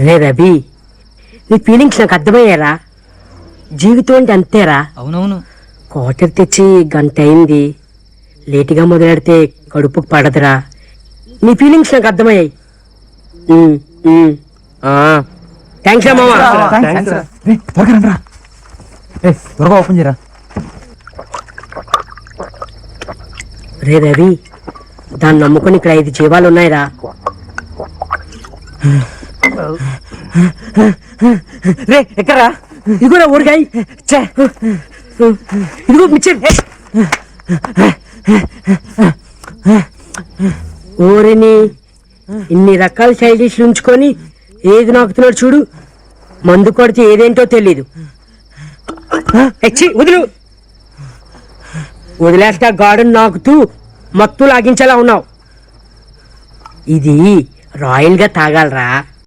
రే రవి, నీ ఫీలింగ్స్ నాకు అర్థమయ్యారా? జీవితం అంటే అంతేరా. అవునవును. క్వార్టర్ తెచ్చి గంట అయింది, లేటుగా మొదలెడితే కడుపుకు పడదురా. నీ ఫీలింగ్స్ నాకు అర్థమయ్యాయి. థ్యాంక్స్ రా మామా. త్వరగా ఓపెన్ చేయరా. రే రవి, దాన్ని నమ్ముకొని ఇక్కడ 5 జీవాలు ఉన్నాయిరా. రే ఎక్కరా? ఇదిగోరా ఊరికాయ, ఇదిగో మిక్చర్. ఓరిని ఇన్ని రకాల సైడ్ డిష్లు ఉంచుకొని ఏది నాకుతున్నాడు చూడు. మందు కొడితే ఏదేంటో తెలీదు. వదులు, వదిలేస్తా గార్డెన్ నాకుతూ మత్తు లాగించేలా ఉన్నావు. ఇది రాయల్ గా తాగాలరా.